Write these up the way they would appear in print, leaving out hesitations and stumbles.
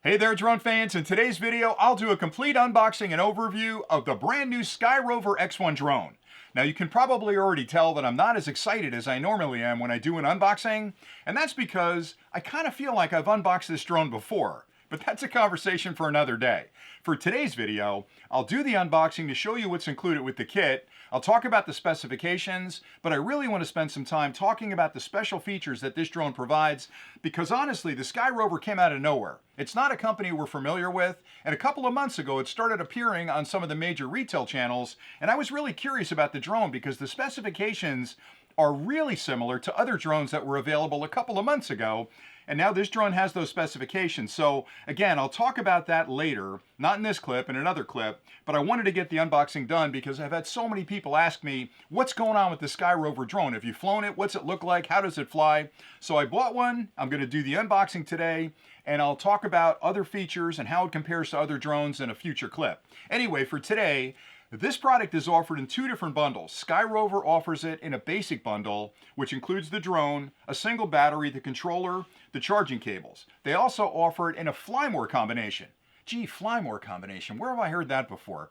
Hey there, drone fans. In today's video, I'll do a complete unboxing and overview of the brand new SkyRover X1 drone. Now, you can probably already tell that I'm not as excited as I normally am when I do an unboxing, and that's because I kind of feel like I've unboxed this drone before. But that's a conversation for another day. For today's video, I'll do the unboxing to show you what's included with the kit. I'll talk about the specifications, but I really want to spend some time talking about the special features that this drone provides, because honestly, the SkyRover came out of nowhere. It's not a company we're familiar with, and a couple of months ago it started appearing on some of the major retail channels, and I was really curious about the drone because the specifications are really similar to other drones that were available a couple of months ago. And now this drone has those specifications. So again, I'll talk about that later, not in this clip, in another clip, but I wanted to get the unboxing done because I've had so many people ask me, what's going on with the SkyRover drone? Have you flown it? What's it look like? How does it fly? So I bought one. I'm going to do the unboxing today, and I'll talk about other features and how it compares to other drones in a future clip. Anyway, for today, this product is offered in two different bundles. SkyRover offers it in a basic bundle, which includes the drone, a single battery, the controller, the charging cables. They also offer it in a Fly More combination. Gee, Fly More combination, where have I heard that before?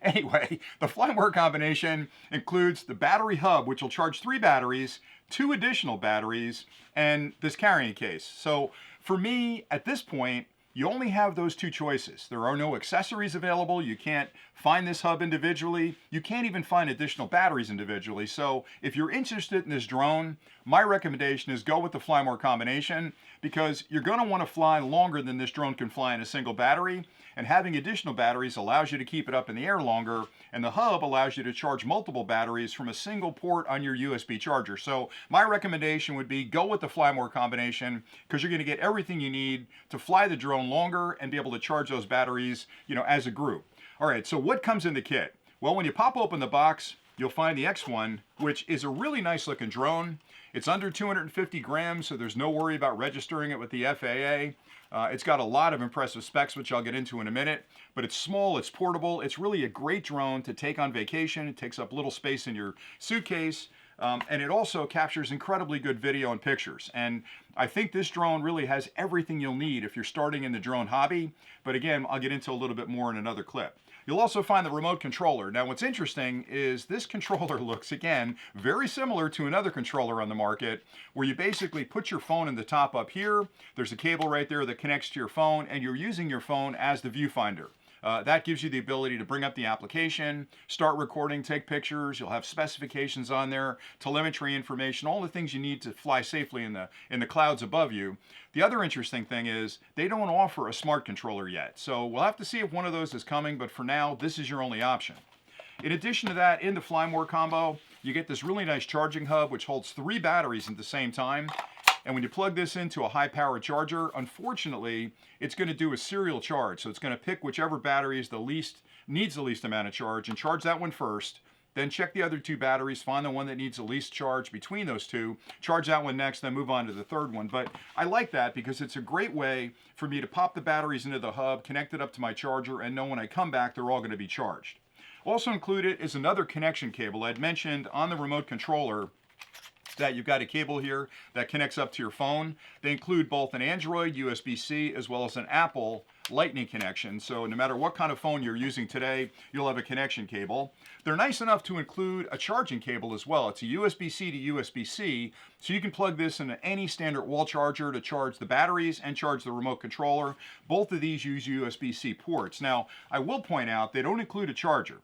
Anyway, the Fly More combination includes the battery hub, which will charge 3 batteries, 2 additional batteries, and this carrying case. So for me, at this point, you only have those 2 choices. There are no accessories available. You can't find this hub individually. You can't even find additional batteries individually. So if you're interested in this drone, my recommendation is go with the Fly More combination, because you're going to want to fly longer than this drone can fly in a single battery. And having additional batteries allows you to keep it up in the air longer, and the hub allows you to charge multiple batteries from a single port on your USB charger. So my recommendation would be go with the Fly More combination, because you're going to get everything you need to fly the drone longer and be able to charge those batteries, as a group. All right, so what comes in the kit? Well, when you pop open the box, you'll find the X1, which is a really nice looking drone. It's under 250 grams, so there's no worry about registering it with the FAA. It's got a lot of impressive specs, which I'll get into in a minute, but it's small, it's portable. It's really a great drone to take on vacation. It takes up little space in your suitcase, and it also captures incredibly good video and pictures. And I think this drone really has everything you'll need if you're starting in the drone hobby, but again, I'll get into a little bit more in another clip. You'll also find the remote controller. Now, what's interesting is this controller looks, again, very similar to another controller on the market, where you basically put your phone in the top up here. There's a cable right there that connects to your phone, and you're using your phone as the viewfinder. That gives you the ability to bring up the application, start recording, take pictures. You'll have specifications on there, telemetry information, all the things you need to fly safely in the clouds above you. The other interesting thing is they don't offer a smart controller yet. So we'll have to see if one of those is coming, but for now, this is your only option. In addition to that, in the Fly More combo, you get this really nice charging hub, which holds 3 batteries at the same time. And when you plug this into a high-powered charger, unfortunately, it's going to do a serial charge. So it's going to pick whichever battery is needs the least amount of charge and charge that one first. Then check the other 2 batteries, find the one that needs the least charge between those 2, charge that one next, then move on to the third one. But I like that because it's a great way for me to pop the batteries into the hub, connect it up to my charger, and know when I come back, they're all going to be charged. Also included is another connection cable. I'd mentioned on the remote controller that you've got a cable here that connects up to your phone. They include both an Android USB-C as well as an Apple Lightning connection. So no matter what kind of phone you're using today, you'll have a connection cable. They're nice enough to include a charging cable as well. It's a USB-C to USB-C, so you can plug this into any standard wall charger to charge the batteries and charge the remote controller. Both of these use USB-C ports. Now, I will point out they don't include a charger.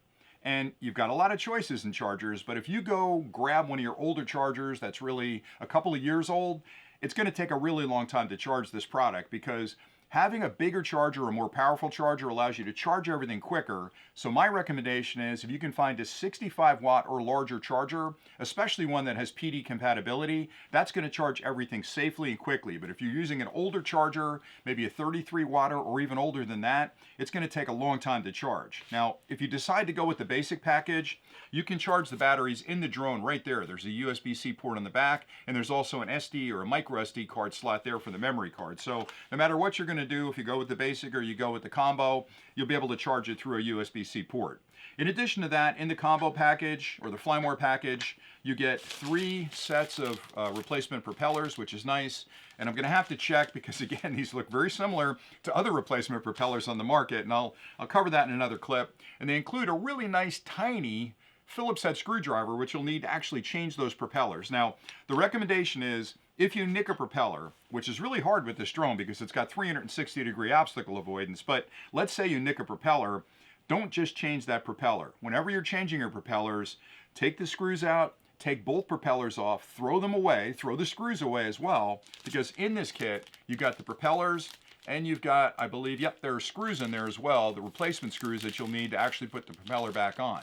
And you've got a lot of choices in chargers, but if you go grab one of your older chargers that's really a couple of years old, it's going to take a really long time to charge this product, because having a bigger charger, a more powerful charger, allows you to charge everything quicker. So my recommendation is if you can find a 65 watt or larger charger, especially one that has PD compatibility, that's going to charge everything safely and quickly. But if you're using an older charger, maybe a 33 watt or even older than that, it's going to take a long time to charge. Now, if you decide to go with the basic package, you can charge the batteries in the drone right there. There's a USB-C port on the back, and there's also an SD or a micro SD card slot there for the memory card. So no matter what you're going to do, if you go with the basic or you go with the combo, you'll be able to charge it through a USB-C port. In addition to that, in the combo package or the Fly More package, you get 3 sets of replacement propellers, which is nice. And I'm going to have to check because, again, these look very similar to other replacement propellers on the market. And I'll cover that in another clip. And they include a really nice, tiny Phillips head screwdriver, which you'll need to actually change those propellers. Now, the recommendation is if you nick a propeller, which is really hard with this drone because it's got 360-degree obstacle avoidance, but let's say you nick a propeller, don't just change that propeller. Whenever you're changing your propellers, take the screws out, take both propellers off, throw them away, throw the screws away as well, because in this kit, you've got the propellers and you've got, I believe, yep, there are screws in there as well, the replacement screws that you'll need to actually put the propeller back on.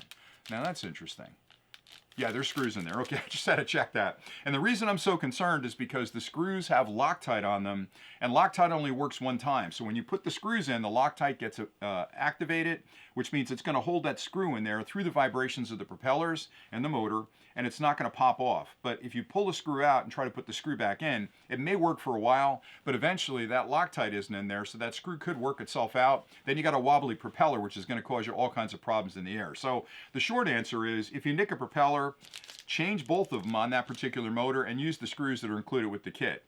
Now that's interesting. Yeah, there's screws in there. Okay, I just had to check that. And the reason I'm so concerned is because the screws have Loctite on them, and Loctite only works one time. So when you put the screws in, the Loctite gets activated, which means it's going to hold that screw in there through the vibrations of the propellers and the motor, and it's not going to pop off. But if you pull the screw out and try to put the screw back in, it may work for a while, but eventually that Loctite isn't in there, so that screw could work itself out. Then you got a wobbly propeller, which is going to cause you all kinds of problems in the air. So the short answer is, if you nick a propeller, change both of them on that particular motor and use the screws that are included with the kit.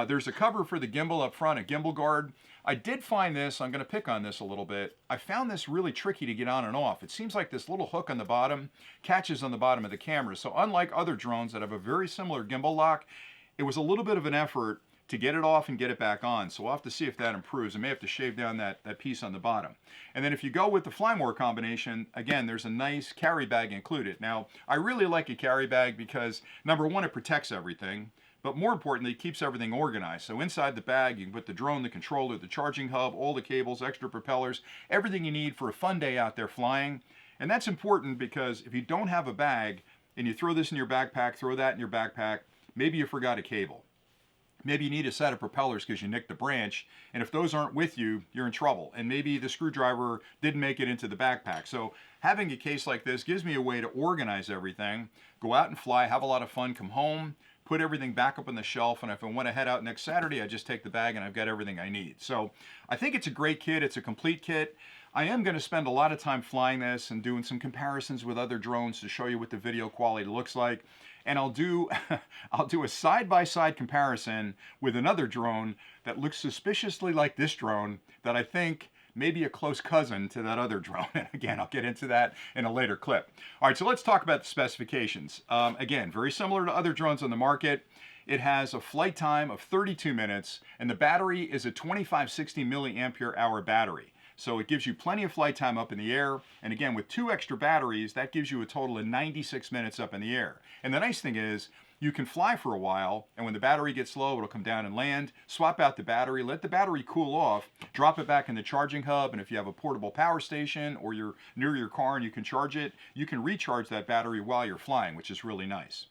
There's a cover for the gimbal up front, a gimbal guard. I did find this, I'm going to pick on this a little bit. I found this really tricky to get on and off. It seems like this little hook on the bottom catches on the bottom of the camera. So unlike other drones that have a very similar gimbal lock, it was a little bit of an effort to get it off and get it back on. So we'll have to see if that improves. I may have to shave down that piece on the bottom. And then if you go with the Fly More combination, again, there's a nice carry bag included. Now, I really like a carry bag because, number one, it protects everything. But more importantly, it keeps everything organized. So inside the bag, you can put the drone, the controller, the charging hub, all the cables, extra propellers, everything you need for a fun day out there flying. And that's important because if you don't have a bag and you throw this in your backpack, throw that in your backpack, maybe you forgot a cable. Maybe you need a set of propellers because you nicked the branch, and if those aren't with you, you're in trouble. And maybe the screwdriver didn't make it into the backpack. So having a case like this gives me a way to organize everything, go out and fly, have a lot of fun, come home, put everything back up on the shelf, and if I want to head out next Saturday, I just take the bag and I've got everything I need. So I think it's a great kit. It's a complete kit. I am going to spend a lot of time flying this and doing some comparisons with other drones to show you what the video quality looks like. And I'll do a side-by-side comparison with another drone that looks suspiciously like this drone that I think may be a close cousin to that other drone. And again, I'll get into that in a later clip. All right, so let's talk about the specifications. Again, very similar to other drones on the market. It has a flight time of 32 minutes, and the battery is a 2560 milliampere hour battery. So it gives you plenty of flight time up in the air. And again, with 2 extra batteries, that gives you a total of 96 minutes up in the air. And the nice thing is, you can fly for a while, and when the battery gets low, it'll come down and land, swap out the battery, let the battery cool off, drop it back in the charging hub, and if you have a portable power station or you're near your car and you can charge it, you can recharge that battery while you're flying, which is really nice.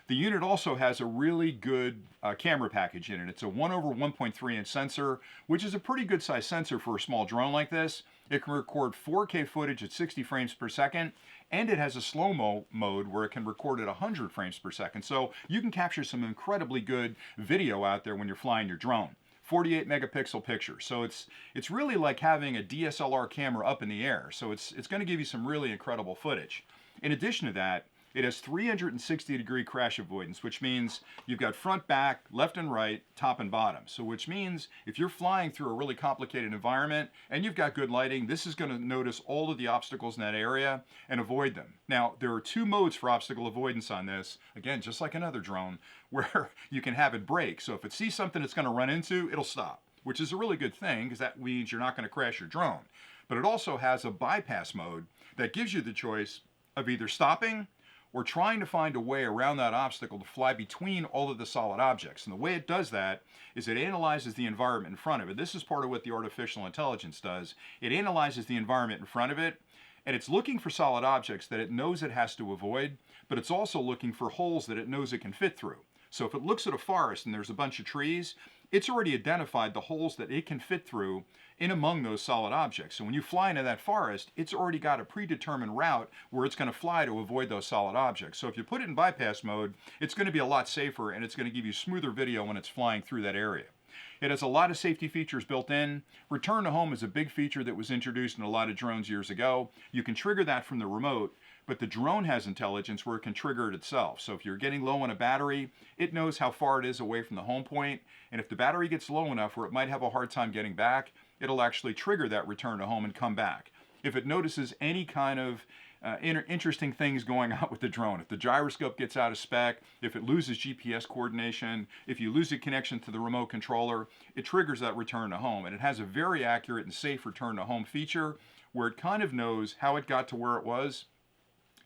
The unit also has a really good camera package in it. It's a 1/1.3 inch sensor, which is a pretty good size sensor for a small drone like this. It can record 4K footage at 60 frames per second, and it has a slow-mo mode where it can record at 100 frames per second. So you can capture some incredibly good video out there when you're flying your drone. 48 megapixel picture. So it's really like having a DSLR camera up in the air. So it's going to give you some really incredible footage. In addition to that, it has 360-degree crash avoidance, which means you've got front, back, left and right, top and bottom. So which means if you're flying through a really complicated environment and you've got good lighting, this is going to notice all of the obstacles in that area and avoid them. Now, there are 2 modes for obstacle avoidance on this. Again, just like another drone, where you can have it brake. So if it sees something it's going to run into, it'll stop, which is a really good thing because that means you're not going to crash your drone. But it also has a bypass mode that gives you the choice of either stopping or trying to find a way around that obstacle to fly between all of the solid objects. And the way it does that is it analyzes the environment in front of it. This is part of what the artificial intelligence does. It analyzes the environment in front of it, and it's looking for solid objects that it knows it has to avoid, but it's also looking for holes that it knows it can fit through. So if it looks at a forest and there's a bunch of trees, it's already identified the holes that it can fit through in among those solid objects. So when you fly into that forest, it's already got a predetermined route where it's going to fly to avoid those solid objects. So if you put it in bypass mode, it's going to be a lot safer and it's going to give you smoother video when it's flying through that area. It has a lot of safety features built in. Return to home is a big feature that was introduced in a lot of drones years ago. You can trigger that from the remote, but the drone has intelligence where it can trigger it itself. So if you're getting low on a battery, it knows how far it is away from the home point, and if the battery gets low enough where it might have a hard time getting back, it'll actually trigger that return to home and come back. If it notices any kind of interesting things going on with the drone, if the gyroscope gets out of spec, if it loses GPS coordination, if you lose a connection to the remote controller, it triggers that return to home. And it has a very accurate and safe return to home feature where it kind of knows how it got to where it was.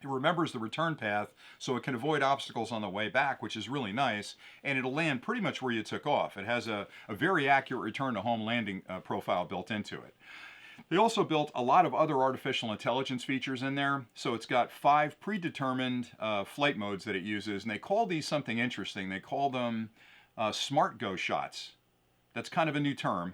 It remembers the return path so it can avoid obstacles on the way back, which is really nice, and it'll land pretty much where you took off. It has a very accurate return to home landing profile built into it. They also built a lot of other artificial intelligence features in there. So it's got 5 predetermined flight modes that it uses, and they call these something interesting. They call them smart go shots. That's kind of a new term.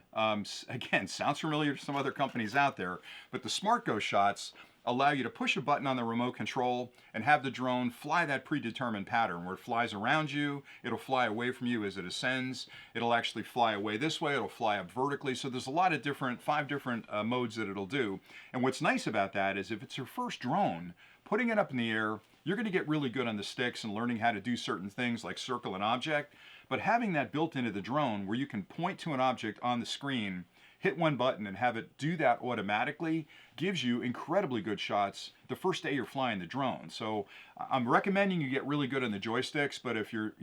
Again, sounds familiar to some other companies out there, but the smart go shots allow you to push a button on the remote control and have the drone fly that predetermined pattern where it flies around you, it'll fly away from you as it ascends, it'll actually fly away this way, it'll fly up vertically. So there's a lot of 5 different modes that it'll do. And what's nice about that is if it's your first drone, putting it up in the air, you're going to get really good on the sticks and learning how to do certain things like circle an object. But having that built into the drone where you can point to an object on the screen, hit one button and have it do that automatically gives you incredibly good shots the first day you're flying the drone. So I'm recommending you get really good on the joysticks, but if you're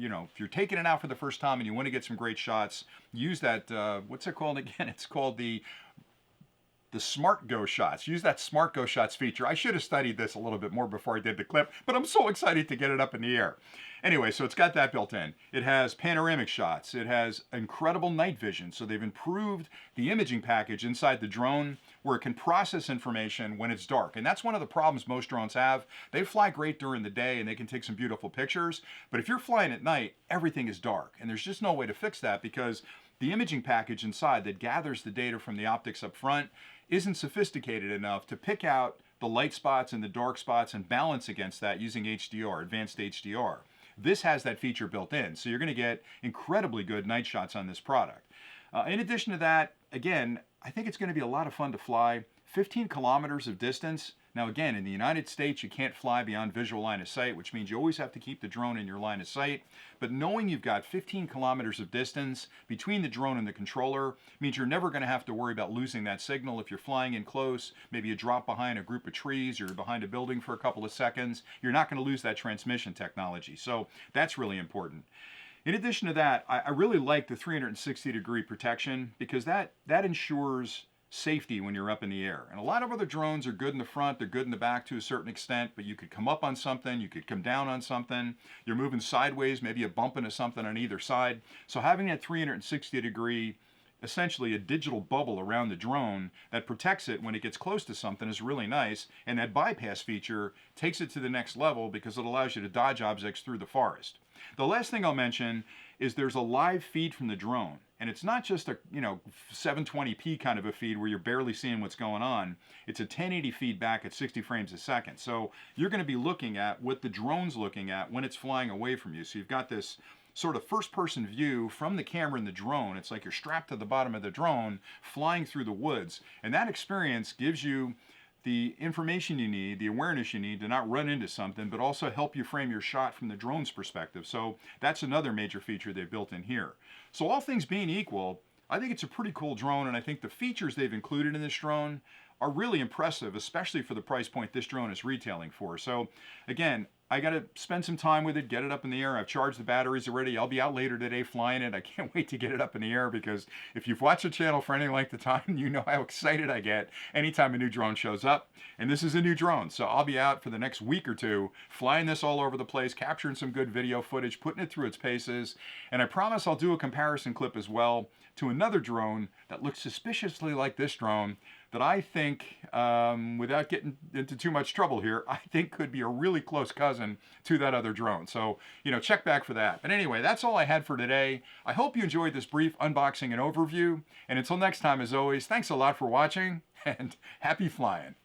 taking it out for the first time and you want to get some great shots, use that, what's it called again? It's called the Smart Go Shots. Use that Smart Go Shots feature. I should have studied this a little bit more before I did the clip, but I'm so excited to get it up in the air. Anyway, so it's got that built in. It has panoramic shots. It has incredible night vision. So they've improved the imaging package inside the drone where it can process information when it's dark. And that's one of the problems most drones have. They fly great during the day and they can take some beautiful pictures. But if you're flying at night, everything is dark. And there's just no way to fix that because the imaging package inside that gathers the data from the optics up front isn't sophisticated enough to pick out the light spots and the dark spots and balance against that using HDR, advanced HDR. This has that feature built in, so you're going to get incredibly good night shots on this product. In addition to that, again, I think it's going to be a lot of fun to fly 15 kilometers of distance. Now again, in the United States, you can't fly beyond visual line of sight, which means you always have to keep the drone in your line of sight. But knowing you've got 15 kilometers of distance between the drone and the controller means you're never going to have to worry about losing that signal. If you're flying in close, maybe you drop behind a group of trees or you're behind a building for a couple of seconds, you're not going to lose that transmission technology. So that's really important. In addition to that, I really like the 360-degree protection because that ensures safety when you're up in the air. And a lot of other drones are good in the front, they're good in the back to a certain extent, but you could come up on something, you could come down on something, you're moving sideways, maybe you bump into something on either side. So having that 360-degree, essentially a digital bubble around the drone that protects it when it gets close to something is really nice. And that bypass feature takes it to the next level because it allows you to dodge objects through the forest. The last thing I'll mention is there's a live feed from the drone. And it's not just a 720p kind of a feed where you're barely seeing what's going on. It's a 1080 feedback at 60 frames a second. So you're going to be looking at what the drone's looking at when it's flying away from you. So you've got this sort of first-person view from the camera in the drone. It's like you're strapped to the bottom of the drone flying through the woods. And that experience gives you the information you need, the awareness you need to not run into something, but also help you frame your shot from the drone's perspective. So that's another major feature they've built in here. So all things being equal, I think it's a pretty cool drone, and I think the features they've included in this drone are really impressive, especially for the price point this drone is retailing for. So again, I got to spend some time with it, get it up in the air. I've charged the batteries already. I'll be out later today flying it. I can't wait to get it up in the air because if you've watched the channel for any length of time, you know how excited I get anytime a new drone shows up. And this is a new drone, so I'll be out for the next week or two flying this all over the place, capturing some good video footage, putting it through its paces. And I promise I'll do a comparison clip as well to another drone that looks suspiciously like this drone that I think, without getting into too much trouble here, I think could be a really close cousin to that other drone. So, check back for that. But anyway, that's all I had for today. I hope you enjoyed this brief unboxing and overview. And until next time, as always, thanks a lot for watching and happy flying.